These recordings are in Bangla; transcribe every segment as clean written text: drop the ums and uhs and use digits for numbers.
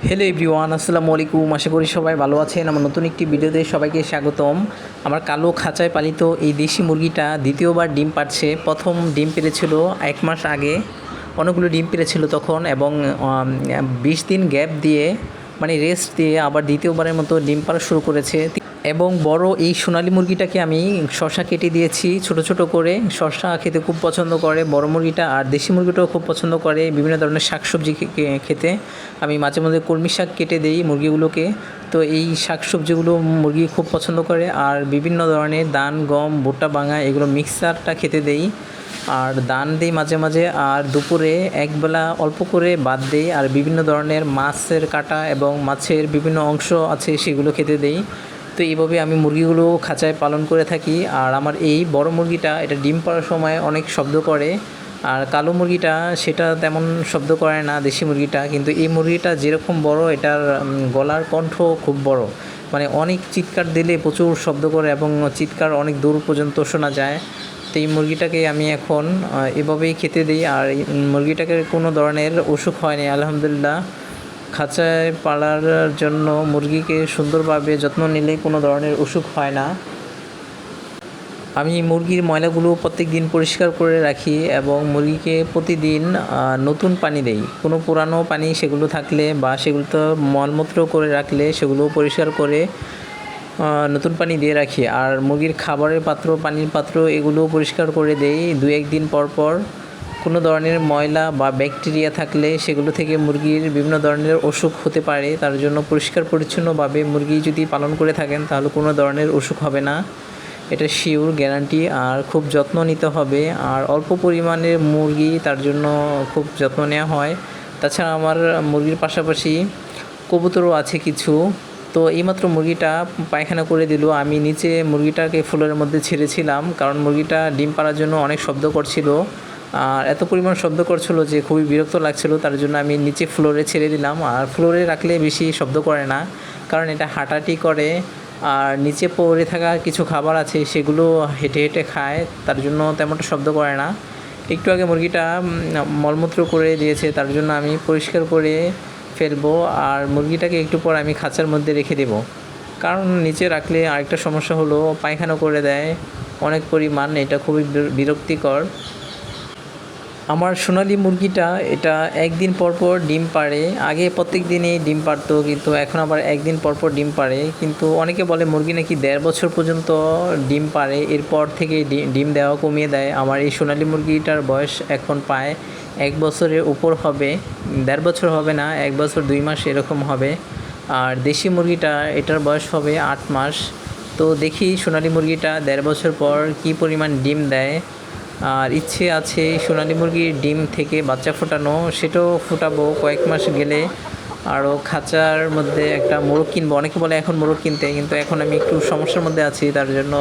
হ্যালো এভরিওয়ান, আসসালামু আলাইকুম। আশা করি সবাই ভালো আছেন। আমার নতুন একটি ভিডিওতে সবাইকে স্বাগতম। আমার কালো খাঁচায় পালিত এই দেশি মুরগিটা দ্বিতীয়বার ডিম পাড়ছে। প্রথম ডিম পেড়েছিল 1 মাস আগে, অনেকগুলো ডিম পেড়েছিল তখন, এবং 20 দিন গ্যাপ দিয়ে মানে রেস্ট দিয়ে আবার দ্বিতীয়বারের মতো ডিম পাড়া শুরু করেছে। এবং বড় এই সোনালী মুরগিটাকে আমি শসা কেটে দিয়েছি ছোট ছোট করে। শসা খেতে খুব পছন্দ করে বড় মুরগিটা, আর দেশি মুরগিটাও খুব পছন্দ করে বিভিন্ন ধরনের শাকসবজি খেতে। আমি মাঝে মাঝে কলমি শাক কেটে দিই মুরগিগুলোকে। তো এই শাকসবজিগুলো মুরগি খুব পছন্দ করে। আর বিভিন্ন ধরনের ধান, গম, ভুট্টা ভাঙা এগুলো মিক্সারটা খেতে দেই, আর দান দিই মাঝে মাঝে। আর দুপুরে একবেলা অল্প করে ভাত দিই, আর বিভিন্ন ধরনের মাছের কাঁটা এবং মাছের বিভিন্ন অংশ আছে সেগুলো খেতে দেই। তো এইভাবে আমি মুরগিগুলো খাঁচায় পালন করে থাকি। আর আমার এই বড় মুরগিটা এটা ডিম পাড়ার সময় অনেক শব্দ করে, আর কালো মুরগিটা সেটা তেমন শব্দ করে না, দেশি মুরগিটা। কিন্তু এই মুরগিটা যেরকম বড়, এটার গলার কণ্ঠ খুব বড়, মানে অনেক চিৎকার দিলে প্রচুর শব্দ করে এবং চিৎকার অনেক দূর পর্যন্ত শোনা যায়। তো এই মুরগিটাকে আমি এখন এভাবেই খেতে দিই। আর এই মুরগিটাকে কোনো ধরনের অসুখ হয়নি আলহামদুলিল্লাহ। খাঁচায় পালার জন্য মুরগিকে সুন্দরভাবে যত্ন নিলে কোনো ধরনের অসুখ হয় না। আমি মুরগির ময়লাগুলো প্রত্যেক দিন পরিষ্কার করে রাখি, এবং মুরগিকে প্রতিদিন নতুন পানি দেই। কোনো পুরানো পানি সেগুলো থাকলে বা সেগুলো তো মলমূত্র করে রাখলে সেগুলো পরিষ্কার করে নতুন পানি দিয়ে রাখি। আর মুরগির খাবারের পাত্র, পানির পাত্র এগুলো পরিষ্কার করে দেই 2-1 দিন পর পর। কোনো ধরনের ময়লা বা ব্যাকটেরিয়া থাকলে সেগুলো থেকে মুরগির বিভিন্ন ধরনের অসুখ হতে পারে, তার জন্য পরিষ্কার পরিচ্ছন্নভাবে মুরগি যদি পালন করে থাকেন তাহলে কোনো ধরনের অসুখ হবে না, এটা শিওর গ্যারান্টি। আর খুব যত্ন নিতে হবে, আর অল্প পরিমাণের মুরগি, তার জন্য খুব যত্ন নেওয়া হয়। তাছাড়া আমার মুরগির পাশাপাশি কবুতরও আছে কিছু। তো এইমাত্র মুরগিটা পায়খানা করে দিল। আমি নিচে মুরগিটাকে ফ্লোরের মধ্যে ছেড়েছিলাম, কারণ মুরগিটা ডিম পাড়ার জন্য অনেক শব্দ করছিল, আর এত পরিমাণ শব্দ করছিল যে খুবই বিরক্ত লাগছিল। তার জন্য আমি নিচে ফ্লোরে ছেড়ে দিলাম। আর ফ্লোরে রাখলে বেশি শব্দ করে না, কারণ এটা হাঁটাহাঁটি করে, আর নিচে পড়ে থাকা কিছু খাবার আছে সেগুলো হেঁটে হেঁটে খায়, তার জন্য তেমনটা শব্দ করে না। একটু আগে মুরগিটা মলমূত্র করে দিয়েছে, তার জন্য আমি পরিষ্কার করে ফেলবো। আর মুরগিটাকে একটু পর আমি খাঁচার মধ্যে রেখে দেবো, কারণ নিচে রাখলে আরেকটা সমস্যা হলো পায়খানা করে দেয় অনেক পরিমাণ, এটা খুবই বিরক্তিকর। আমার সোনালী মুরগিটা এটা 1 দিন পর পর ডিম পাড়ে। আগে প্রত্যেক দিনই ডিম পাড়তো, কিন্তু এখন আবার 1 দিন পর পর ডিম পাড়ে। কিন্তু অনেকে বলে মুরগি নাকি 1.5 বছর পর্যন্ত ডিম পাড়ে, এরপর থেকে ডিম দেওয়া কমিয়ে দেয়। আমার এই সোনালী মুরগিটার বয়স এখন প্রায় 1 বছরের উপর হবে, 1.5 বছর হবে না, 1 বছর 2 মাস এরকম হবে। আর দেশি মুরগিটা এটার বয়স হবে 8 মাস। তো দেখি সোনালী মুরগিটা 1.5 বছর পর কী পরিমাণ ডিম দেয়। আর ইচ্ছে আছে সোনালী মুরগির ডিম থেকে বাচ্চা ফোটানো, সেটাও ফোটাবো কয়েক মাস গেলে। আরও খাঁচার মধ্যে একটা মোরগ কিনবো, অনেকে বলে এখন মোরগ কিনতে, কিন্তু এখন আমি একটু সমস্যার মধ্যে আছি, তার জন্য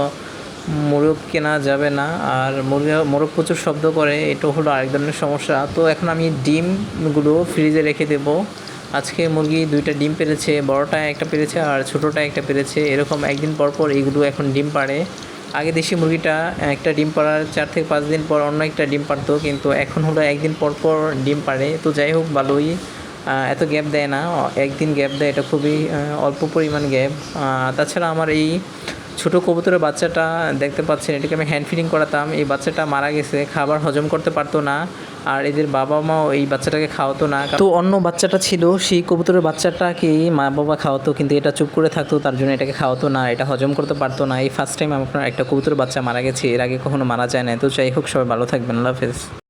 মোরগ কেনা যাবে না। আর মোরগ প্রচুর শব্দ করে, এটা হলো আরেক ধরনের সমস্যা। তো এখন আমি ডিমগুলো ফ্রিজে রেখে দেবো। আজকে মুরগি 2টা ডিম পেড়েছে, বড়টা একটা পেড়েছে আর ছোটোটা একটা পেড়েছে। এরকম 1 দিন পর পর এইগুলো এখন ডিম পাড়ে। আগে দেশি মুরগিটা একটা ডিম পাড়ার 4 থেকে 5 দিন পর অন্য একটা ডিম পাড়তো, কিন্তু এখন হলো 1 দিন পর পর ডিম পাড়ে। তো যাই হোক, ভালোই, এত গ্যাপ দেয় না, 1 দিন গ্যাপ দেয়, এটা খুবই অল্প পরিমাণ গ্যাপ। তাছাড়া আমার এই ছোটো কবুতরের বাচ্চাটা দেখতে পাচ্ছেন, এটাকে আমি হ্যান্ড ফিডিং করাতাম। এই বাচ্চাটা মারা গেছে, খাবার হজম করতে পারতো না, আর এদের বাবা মাও এই বাচ্চাটাকে খাওয়াতো না। তো অন্য বাচ্চাটা ছিল, সেই কবুতরের বাচ্চাটাকে মা বাবা খাওয়াতো, কিন্তু এটা চুপ করে থাকতো, তার জন্য এটাকে খাওয়াতো না, এটা হজম করতে পারতো না। এই ফার্স্ট টাইম আপনার একটা কবুতরের বাচ্চা মারা গেছে, এর আগে কখনো মারা যায় না। তো যাই হোক, সবাই ভালো থাকবেন, আল্লাহ হাফেজ।